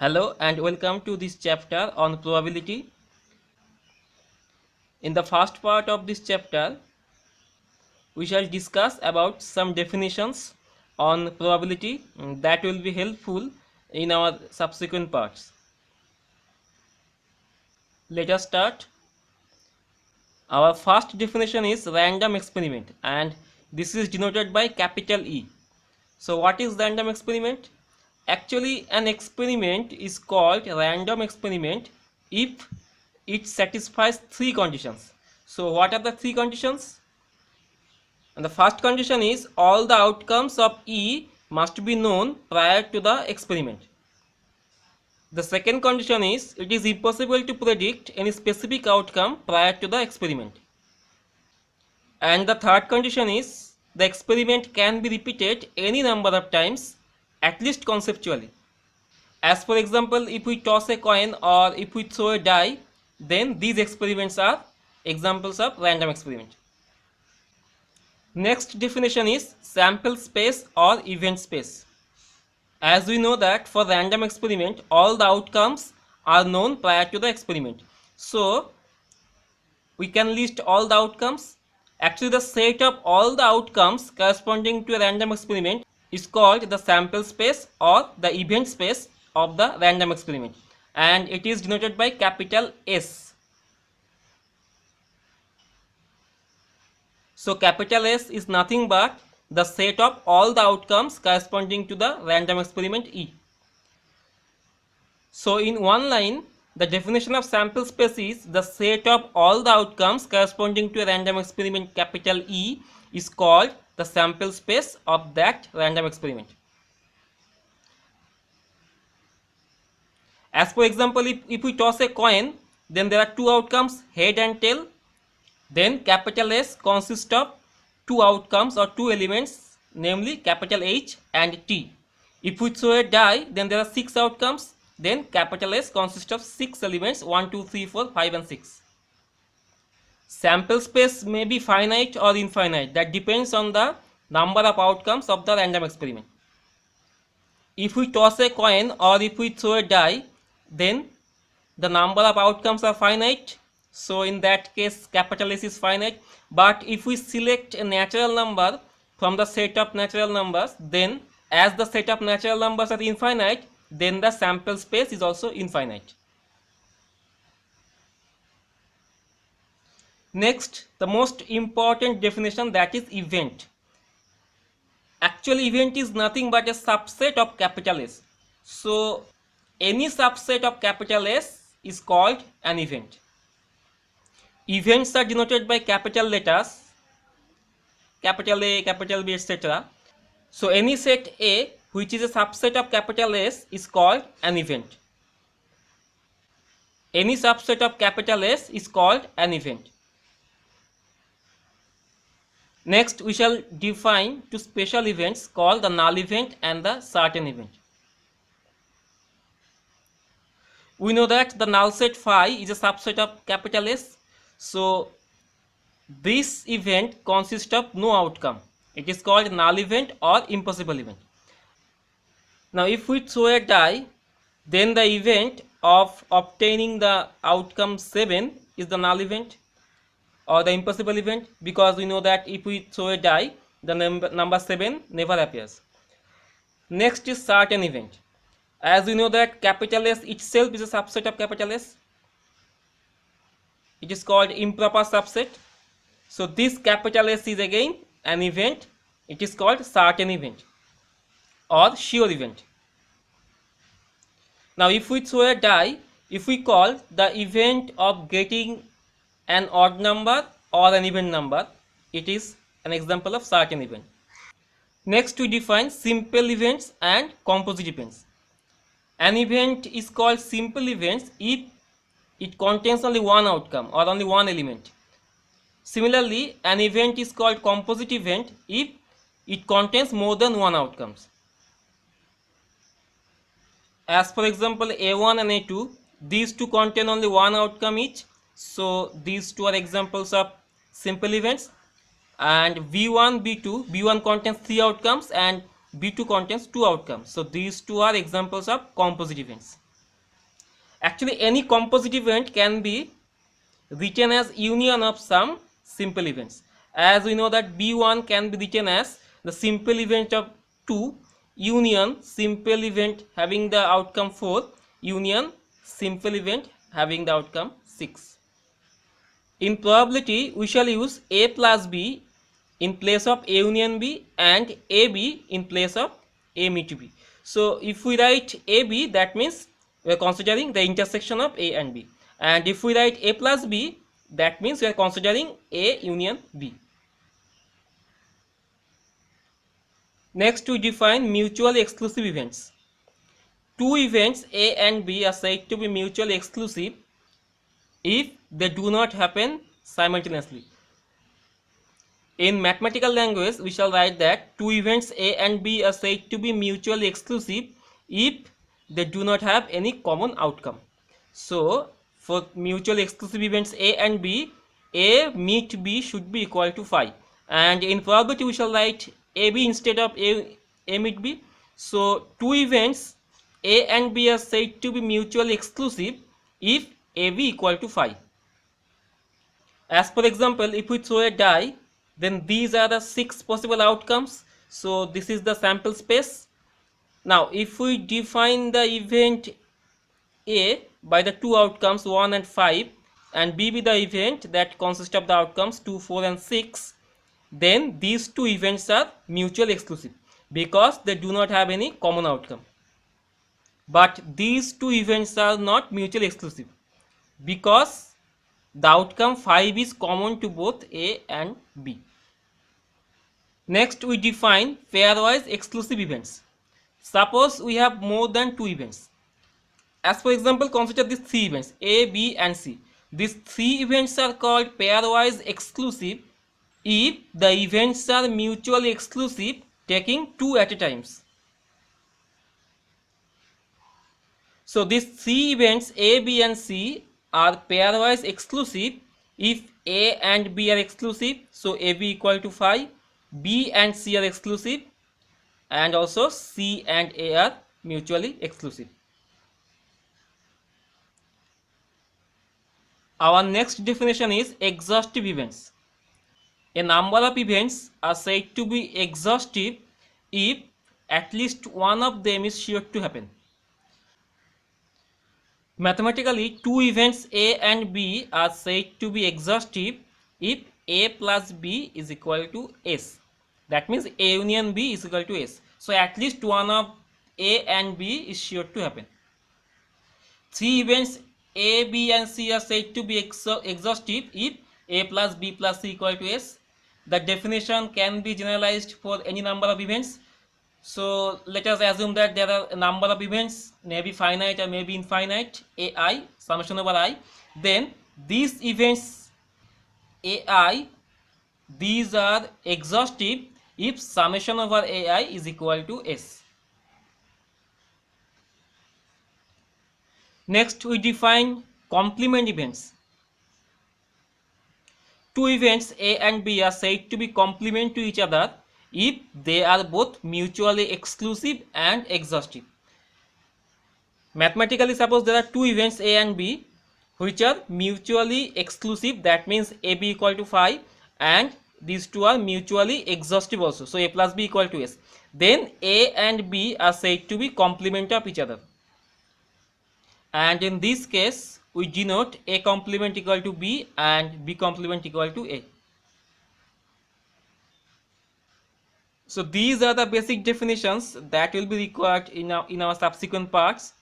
Hello and welcome to this chapter on probability. In the first part of this chapter, we shall discuss about some definitions on probability that will be helpful in our subsequent parts. Let us start. Our first definition is random experiment, and this is denoted by capital E. So what is random experiment? Actually, an experiment is called random experiment if it satisfies three conditions. So what are the three conditions? And the first condition is all the outcomes of E must be known prior to the experiment. The second condition is it is impossible to predict any specific outcome prior to the experiment. And the third condition is the experiment can be repeated any number of times, at least conceptually. As for example, if we toss a coin or if we throw a die, then these experiments are examples of random experiment. Next definition is sample space or event space. As we know that for random experiment, all the outcomes are known prior to the experiment. So we can list all the outcomes. Actually, the set of all the outcomes corresponding to a random experiment is called the sample space or the event space of the random experiment, and it is denoted by capital S. So capital S is nothing but the set of all the outcomes corresponding to the random experiment E. So in one line, the definition of sample space is the set of all the outcomes corresponding to a random experiment capital E is called the sample space of that random experiment. As for example, if we toss a coin, then there are two outcomes, head and tail. Then capital S consists of two outcomes or two elements, namely capital H and T. If we throw a die, then there are six outcomes. Then capital S consists of six elements, 1, 2, 3, 4, 5 and 6. Sample space may be finite or infinite. That depends on the number of outcomes of the random experiment. If we toss a coin or if we throw a die, then the number of outcomes are finite. So in that case, capital S is finite. But if we select a natural number from the set of natural numbers, then as the set of natural numbers are infinite, then the sample space is also infinite. Next, the most important definition, that is event. Actually, event is nothing but a subset of capital S. So any subset of capital S is called an event. Events are denoted by capital letters, capital A, capital B, etc. So any set A which is a subset of capital S is called an event. Any subset of capital S is called an event. Next, we shall define two special events called the null event and the certain event. We know that the null set phi is a subset of capital S. So this event consists of no outcome. It is called null event or impossible event. Now if we throw a die, then the event of obtaining the outcome 7 is the null event or the impossible event, because we know that if we throw a die, the number 7 never appears. Next is certain event. As we know that capital S itself is a subset of capital S, it is called improper subset. So this capital S is again an event. It is called certain event or sure event. Now if we throw a die, if we call the event of getting an odd number or an even number, it is an example of certain event. Next, we define simple events and composite events. An event is called simple events if it contains only one outcome or only one element. Similarly, an event is called composite event if it contains more than one outcomes. As for example, A1 and A2, these two contain only one outcome each. So these two are examples of simple events. And V1, B2, B1 contains three outcomes and B2 contains two outcomes. So these two are examples of composite events. Actually, any composite event can be written as union of some simple events. As we know that B1 can be written as the simple event of 2 union simple event having the outcome 4 union simple event having the outcome 6. In probability, we shall use A plus B in place of A union B and AB in place of A meet B. So if we write AB, that means we are considering the intersection of A and B. And if we write A plus B, that means we are considering A union B. Next, we define mutually exclusive events. Two events A and B are said to be mutually exclusive if they do not happen simultaneously. In mathematical language, we shall write that two events A and B are said to be mutually exclusive if they do not have any common outcome. So, for mutually exclusive events A and B, A meet B should be equal to phi. And in probability, we shall write AB instead of A meet B. So, two events A and B are said to be mutually exclusive if AB equal to phi. As per example, if we throw a die, then these are the 6 possible outcomes. So this is the sample space. Now if we define the event A by the two outcomes 1 and 5 and B be the event that consists of the outcomes 2, 4 and 6, then these two events are mutually exclusive because they do not have any common outcome. But these two events are not mutually exclusive because the outcome 5 is common to both A and B. Next, we define pairwise exclusive events. Suppose we have more than two events. As for example, consider these three events A, B and C. These three events are called pairwise exclusive if the events are mutually exclusive taking two at a time. So these three events A, B and C are pairwise exclusive if A and B are exclusive, so AB equal to phi, B and C are exclusive, and also C and A are mutually exclusive. Our next definition is exhaustive events. A number of events are said to be exhaustive if at least one of them is sure to happen. Mathematically, two events A and B are said to be exhaustive if A plus B is equal to S. That means A union B is equal to S. So at least one of A and B is sure to happen. Three events A, B and C are said to be exhaustive if A plus B plus C equal to S. The definition can be generalized for any number of events. So let us assume that there are a number of events, maybe finite or maybe infinite, AI, summation over I. Then these events AI, these are exhaustive if summation over AI is equal to S. Next, we define complement events. Two events A and B are said to be complement to each other if they are both mutually exclusive and exhaustive. Mathematically, suppose there are two events A and B which are mutually exclusive, that means AB equal to phi, and these two are mutually exhaustive also, so A plus B equal to S. Then A and B are said to be complement of each other, and in this case we denote A complement equal to B and B complement equal to A. So these are the basic definitions that will be required in our subsequent parts.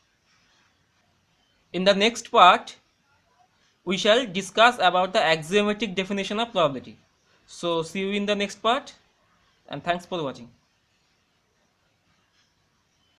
In the next part, we shall discuss about the axiomatic definition of probability. So see you in the next part, and thanks for watching.